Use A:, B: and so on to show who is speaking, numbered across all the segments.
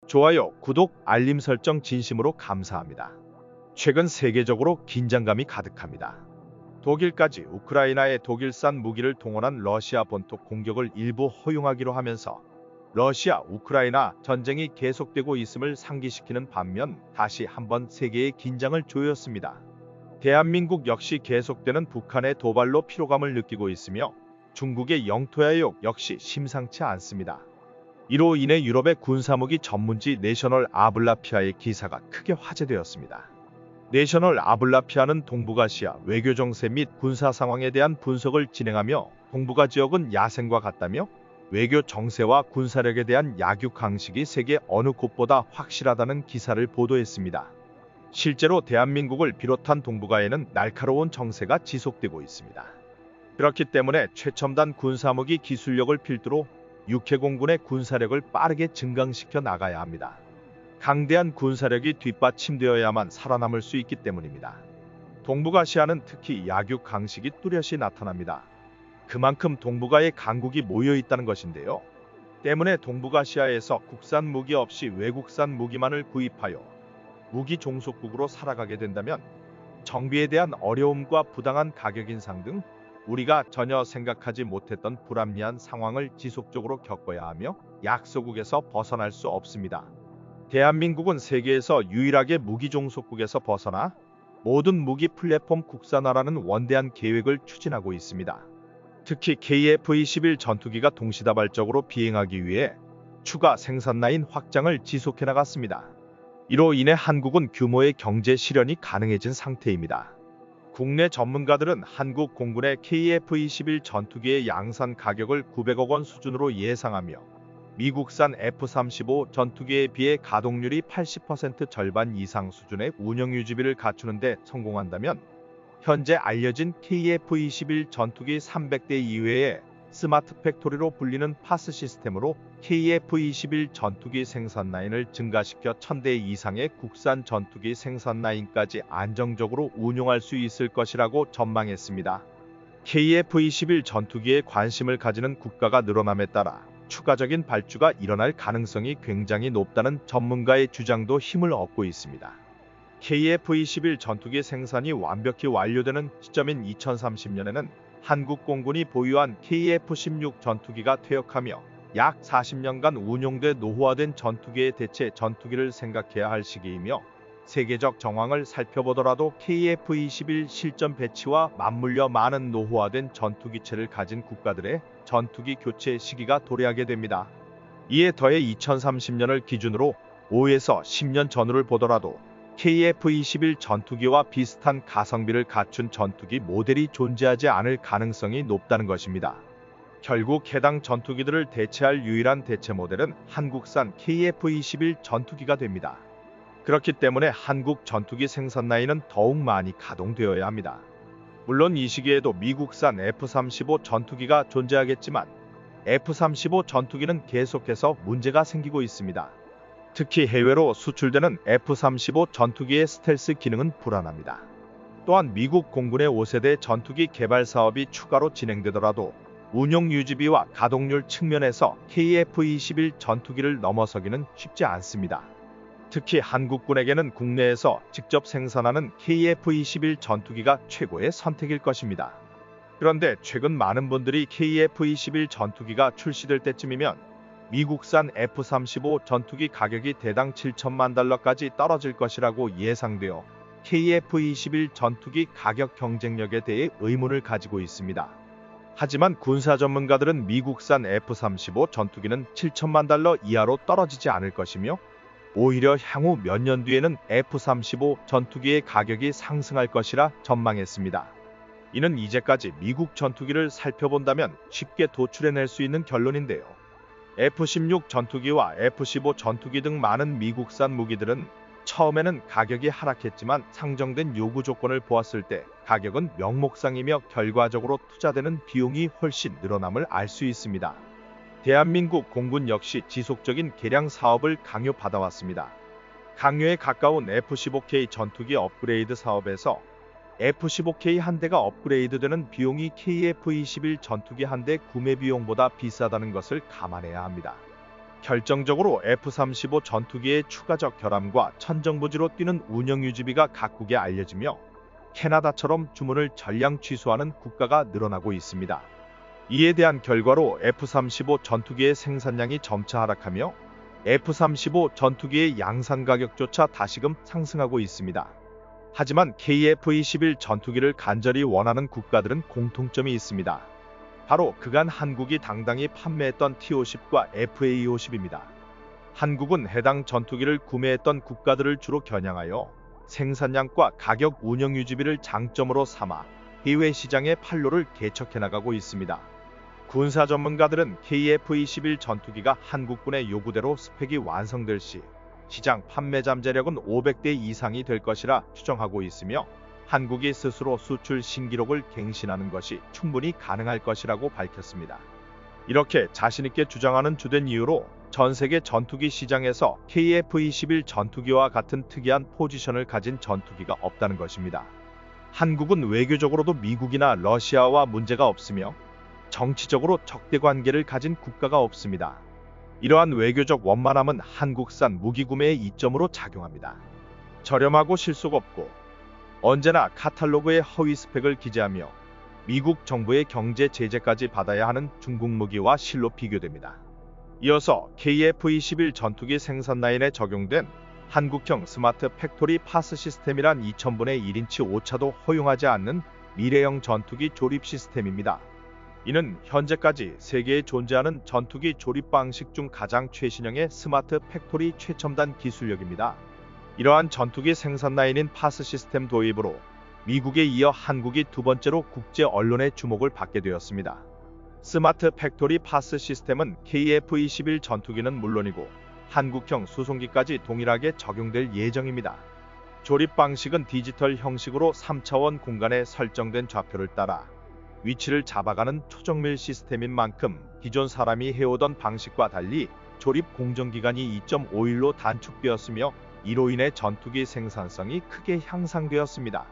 A: 좋아요, 구독, 알림 설정 진심으로 감사합니다. 최근 세계적으로 긴장감이 가득합니다. 독일까지 우크라이나에 독일산 무기를 동원한 러시아 본토 공격을 일부 허용하기로 하면서 러시아 우크라이나 전쟁이 계속되고 있음을 상기시키는 반면 다시 한번 세계의 긴장을 조였습니다. 대한민국 역시 계속되는 북한의 도발로 피로감을 느끼고 있으며 중국의 영토 야욕 역시 심상치 않습니다. 이로 인해 유럽의 군사무기 전문지 내셔널 아블라피아의 기사가 크게 화제되었습니다. 내셔널 아블라피아는 동북아시아 외교 정세 및 군사 상황에 대한 분석을 진행하며 동북아 지역은 야생과 같다며 외교 정세와 군사력에 대한 약육 강식이 세계 어느 곳보다 확실하다는 기사를 보도했습니다. 실제로 대한민국을 비롯한 동북아에는 날카로운 정세가 지속되고 있습니다. 그렇기 때문에 최첨단 군사무기 기술력을 필두로 육해공군의 군사력을 빠르게 증강시켜 나가야 합니다. 강대한 군사력이 뒷받침되어야만 살아남을 수 있기 때문입니다. 동북아시아는 특히 약육 강식이 뚜렷이 나타납니다. 그만큼 동북아에 강국이 모여 있다는 것인데요. 때문에 동북아시아에서 국산 무기 없이 외국산 무기만을 구입하여 무기 종속국으로 살아가게 된다면 정비에 대한 어려움과 부당한 가격 인상 등 우리가 전혀 생각하지 못했던 불합리한 상황을 지속적으로 겪어야 하며 약소국에서 벗어날 수 없습니다. 대한민국은 세계에서 유일하게 무기 종속국에서 벗어나 모든 무기 플랫폼 국산화라는 원대한 계획을 추진하고 있습니다. 특히 KF-21 전투기가 동시다발적으로 비행하기 위해 추가 생산 라인 확장을 지속해 나갔습니다. 이로 인해 한국은 규모의 경제 실현이 가능해진 상태입니다. 국내 전문가들은 한국 공군의 KF-21 전투기의 양산 가격을 900억 원 수준으로 예상하며 미국산 F-35 전투기에 비해 가동률이 80% 절반 이상 수준의 운영 유지비를 갖추는 데 성공한다면 현재 알려진 KF-21 전투기 300대 이외에 스마트 팩토리로 불리는 파스 시스템으로 KF-21 전투기 생산 라인을 증가시켜 1000대 이상의 국산 전투기 생산 라인까지 안정적으로 운용할 수 있을 것이라고 전망했습니다. KF-21 전투기에 관심을 가지는 국가가 늘어남에 따라 추가적인 발주가 일어날 가능성이 굉장히 높다는 전문가의 주장도 힘을 얻고 있습니다. KF-21 전투기 생산이 완벽히 완료되는 시점인 2030년에는 한국 공군이 보유한 KF-16 전투기가 퇴역하며 약 40년간 운용돼 노후화된 전투기에 대체 전투기를 생각해야 할 시기이며 세계적 정황을 살펴보더라도 KF-21 실전 배치와 맞물려 많은 노후화된 전투기체를 가진 국가들의 전투기 교체 시기가 도래하게 됩니다. 이에 더해 2030년을 기준으로 5에서 10년 전후를 보더라도 KF-21 전투기와 비슷한 가성비를 갖춘 전투기 모델이 존재하지 않을 가능성이 높다는 것입니다. 결국 해당 전투기들을 대체할 유일한 대체 모델은 한국산 KF-21 전투기가 됩니다. 그렇기 때문에 한국 전투기 생산 라인은 더욱 많이 가동되어야 합니다. 물론 이 시기에도 미국산 F-35 전투기가 존재하겠지만 F-35 전투기는 계속해서 문제가 생기고 있습니다. 특히 해외로 수출되는 F-35 전투기의 스텔스 기능은 불안합니다. 또한 미국 공군의 5세대 전투기 개발 사업이 추가로 진행되더라도 운용 유지비와 가동률 측면에서 KF-21 전투기를 넘어서기는 쉽지 않습니다. 특히 한국군에게는 국내에서 직접 생산하는 KF-21 전투기가 최고의 선택일 것입니다. 그런데 최근 많은 분들이 KF-21 전투기가 출시될 때쯤이면 미국산 F-35 전투기 가격이 대당 7천만 달러까지 떨어질 것이라고 예상되어 KF-21 전투기 가격 경쟁력에 대해 의문을 가지고 있습니다. 하지만 군사 전문가들은 미국산 F-35 전투기는 7천만 달러 이하로 떨어지지 않을 것이며 오히려 향후 몇 년 뒤에는 F-35 전투기의 가격이 상승할 것이라 전망했습니다. 이는 이제까지 미국 전투기를 살펴본다면 쉽게 도출해낼 수 있는 결론인데요. F-16 전투기와 F-15 전투기 등 많은 미국산 무기들은 처음에는 가격이 하락했지만 상정된 요구 조건을 보았을 때 가격은 명목상이며 결과적으로 투자되는 비용이 훨씬 늘어남을 알 수 있습니다. 대한민국 공군 역시 지속적인 개량 사업을 강요받아왔습니다. 강요에 가까운 F-15K 전투기 업그레이드 사업에서 F-15K 한 대가 업그레이드되는 비용이 KF-21 전투기 한 대 구매 비용보다 비싸다는 것을 감안해야 합니다. 결정적으로 F-35 전투기의 추가적 결함과 천정부지로 뛰는 운영 유지비가 각국에 알려지며 캐나다처럼 주문을 전량 취소하는 국가가 늘어나고 있습니다. 이에 대한 결과로 F-35 전투기의 생산량이 점차 하락하며 F-35 전투기의 양산 가격조차 다시금 상승하고 있습니다. 하지만 KF-21 전투기를 간절히 원하는 국가들은 공통점이 있습니다. 바로 그간 한국이 당당히 판매했던 T-50과 FA-50입니다. 한국은 해당 전투기를 구매했던 국가들을 주로 겨냥하여 생산량과 가격 운영 유지비를 장점으로 삼아 해외 시장의 판로를 개척해 나가고 있습니다. 군사 전문가들은 KF-21 전투기가 한국군의 요구대로 스펙이 완성될 시 시장 판매 잠재력은 500대 이상이 될 것이라 추정하고 있으며 한국이 스스로 수출 신기록을 갱신하는 것이 충분히 가능할 것이라고 밝혔습니다. 이렇게 자신있게 주장하는 주된 이유로 전 세계 전투기 시장에서 KF-21 전투기와 같은 특이한 포지션을 가진 전투기가 없다는 것입니다. 한국은 외교적으로도 미국이나 러시아와 문제가 없으며 정치적으로 적대 관계를 가진 국가가 없습니다. 이러한 외교적 원만함은 한국산 무기 구매의 이점으로 작용합니다. 저렴하고 실속 없고 언제나 카탈로그에 허위 스펙을 기재하며 미국 정부의 경제 제재까지 받아야 하는 중국 무기와 실로 비교됩니다. 이어서 KF-21 전투기 생산 라인에 적용된 한국형 스마트 팩토리 파스 시스템이란 2000분의 1인치 오차도 허용하지 않는 미래형 전투기 조립 시스템입니다. 이는 현재까지 세계에 존재하는 전투기 조립 방식 중 가장 최신형의 스마트 팩토리 최첨단 기술력입니다. 이러한 전투기 생산 라인인 파스 시스템 도입으로 미국에 이어 한국이 두 번째로 국제 언론의 주목을 받게 되었습니다. 스마트 팩토리 파스 시스템은 KF-21 전투기는 물론이고 한국형 수송기까지 동일하게 적용될 예정입니다. 조립 방식은 디지털 형식으로 3차원 공간에 설정된 좌표를 따라 위치를 잡아가는 초정밀 시스템인 만큼 기존 사람이 해오던 방식과 달리 조립 공정기간이 2.5일로 단축되었으며 이로 인해 전투기 생산성이 크게 향상되었습니다.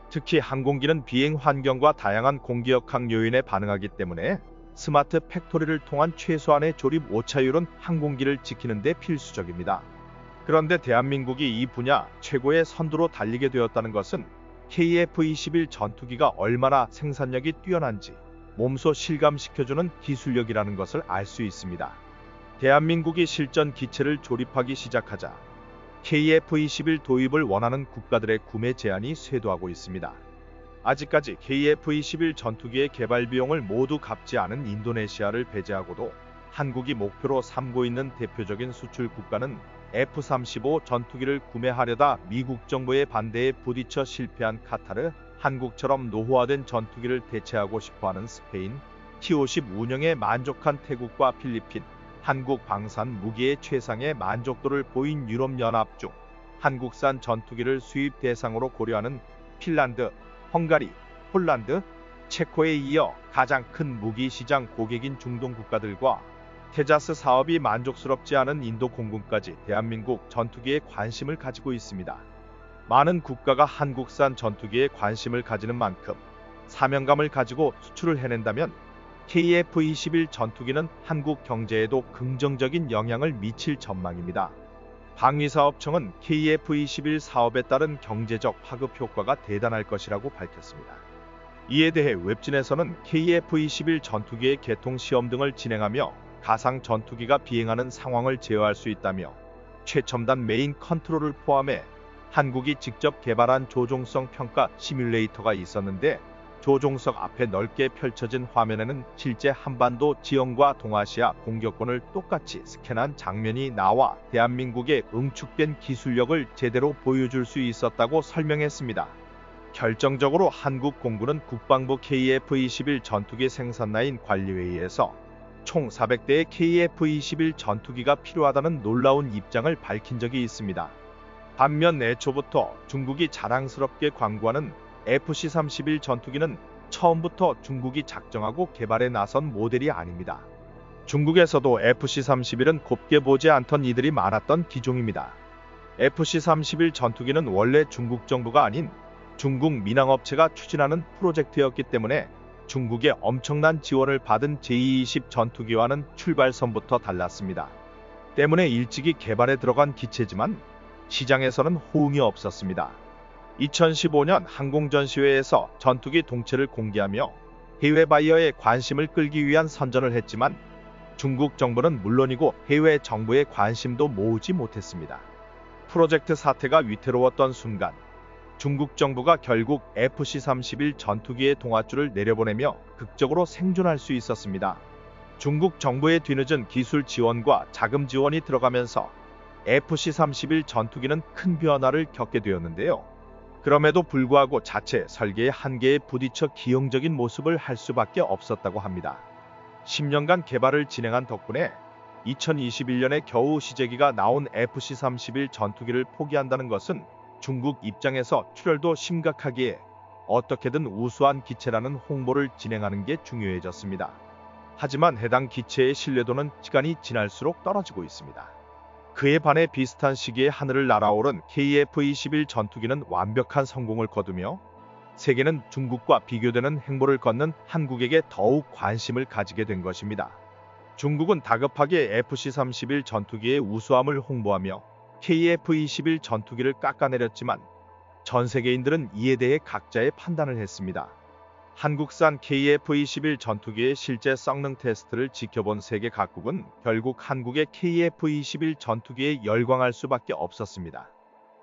A: 특히 항공기는 비행 환경과 다양한 공기역학 요인에 반응하기 때문에 스마트 팩토리를 통한 최소한의 조립 오차율은 항공기를 지키는 데 필수적입니다. 그런데 대한민국이 이 분야 최고의 선두로 달리게 되었다는 것은 KF-21 전투기가 얼마나 생산력이 뛰어난지 몸소 실감시켜주는 기술력이라는 것을 알 수 있습니다. 대한민국이 실전 기체를 조립하기 시작하자 KF-21 도입을 원하는 국가들의 구매 제한이 쇄도하고 있습니다. 아직까지 KF-21 전투기의 개발 비용을 모두 갚지 않은 인도네시아를 배제하고도 한국이 목표로 삼고 있는 대표적인 수출 국가는 F-35 전투기를 구매하려다 미국 정부의 반대에 부딪혀 실패한 카타르, 한국처럼 노후화된 전투기를 대체하고 싶어하는 스페인, T-50 운영에 만족한 태국과 필리핀, 한국 방산 무기의 최상의 만족도를 보인 유럽연합 중 한국산 전투기를 수입 대상으로 고려하는 핀란드, 헝가리, 폴란드, 체코에 이어 가장 큰 무기 시장 고객인 중동 국가들과 테자스 사업이 만족스럽지 않은 인도 공군까지 대한민국 전투기에 관심을 가지고 있습니다. 많은 국가가 한국산 전투기에 관심을 가지는 만큼 사명감을 가지고 수출을 해낸다면 KF-21 전투기는 한국 경제에도 긍정적인 영향을 미칠 전망입니다. 방위사업청은 KF-21 사업에 따른 경제적 파급 효과가 대단할 것이라고 밝혔습니다. 이에 대해 웹진에서는 KF-21 전투기의 개통 시험 등을 진행하며 가상 전투기가 비행하는 상황을 제어할 수 있다며 최첨단 메인 컨트롤을 포함해 한국이 직접 개발한 조종성 평가 시뮬레이터가 있었는데 조종석 앞에 넓게 펼쳐진 화면에는 실제 한반도 지형과 동아시아 공격권을 똑같이 스캔한 장면이 나와 대한민국의 응축된 기술력을 제대로 보여줄 수 있었다고 설명했습니다. 결정적으로 한국 공군은 국방부 KF-21 전투기 생산 라인 관리회의에서 총 400대의 KF-21 전투기가 필요하다는 놀라운 입장을 밝힌 적이 있습니다. 반면 애초부터 중국이 자랑스럽게 광고하는 FC-31 전투기는 처음부터 중국이 작정하고 개발에 나선 모델이 아닙니다. 중국에서도 FC-31은 곱게 보지 않던 이들이 많았던 기종입니다. FC-31 전투기는 원래 중국 정부가 아닌 중국 민항업체가 추진하는 프로젝트였기 때문에 중국의 엄청난 지원을 받은 J-20 전투기와는 출발선부터 달랐습니다. 때문에 일찍이 개발에 들어간 기체지만 시장에서는 호응이 없었습니다. 2015년 항공전시회에서 전투기 동체를 공개하며 해외 바이어의 관심을 끌기 위한 선전을 했지만 중국 정부는 물론이고 해외 정부의 관심도 모으지 못했습니다. 프로젝트 사태가 위태로웠던 순간 중국 정부가 결국 FC-31 전투기의 동아줄을 내려보내며 극적으로 생존할 수 있었습니다. 중국 정부의 뒤늦은 기술 지원과 자금 지원이 들어가면서 FC-31 전투기는 큰 변화를 겪게 되었는데요. 그럼에도 불구하고 자체 설계의 한계에 부딪혀 기형적인 모습을 할 수밖에 없었다고 합니다. 10년간 개발을 진행한 덕분에 2021년에 겨우 시제기가 나온 FC-31 전투기를 포기한다는 것은 중국 입장에서 출혈도 심각하기에 어떻게든 우수한 기체라는 홍보를 진행하는 게 중요해졌습니다. 하지만 해당 기체의 신뢰도는 시간이 지날수록 떨어지고 있습니다. 그에 반해 비슷한 시기에 하늘을 날아오른 KF-21 전투기는 완벽한 성공을 거두며 세계는 중국과 비교되는 행보를 걷는 한국에게 더욱 관심을 가지게 된 것입니다. 중국은 다급하게 FC-31 전투기의 우수함을 홍보하며 KF-21 전투기를 깎아내렸지만 전 세계인들은 이에 대해 각자의 판단을 했습니다. 한국산 KF-21 전투기의 실제 성능 테스트를 지켜본 세계 각국은 결국 한국의 KF-21 전투기에 열광할 수밖에 없었습니다.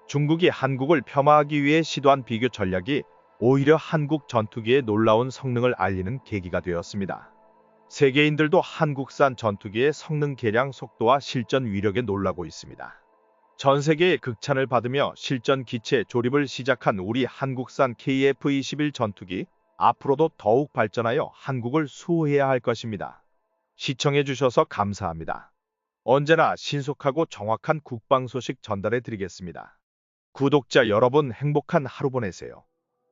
A: 중국이 한국을 폄하하기 위해 시도한 비교 전략이 오히려 한국 전투기의 놀라운 성능을 알리는 계기가 되었습니다. 세계인들도 한국산 전투기의 성능 개량 속도와 실전 위력에 놀라고 있습니다. 전 세계의 극찬을 받으며 실전 기체 조립을 시작한 우리 한국산 KF-21 전투기, 앞으로도 더욱 발전하여 한국을 수호해야 할 것입니다. 시청해주셔서 감사합니다. 언제나 신속하고 정확한 국방 소식 전달해 드리겠습니다. 구독자 여러분 행복한 하루 보내세요.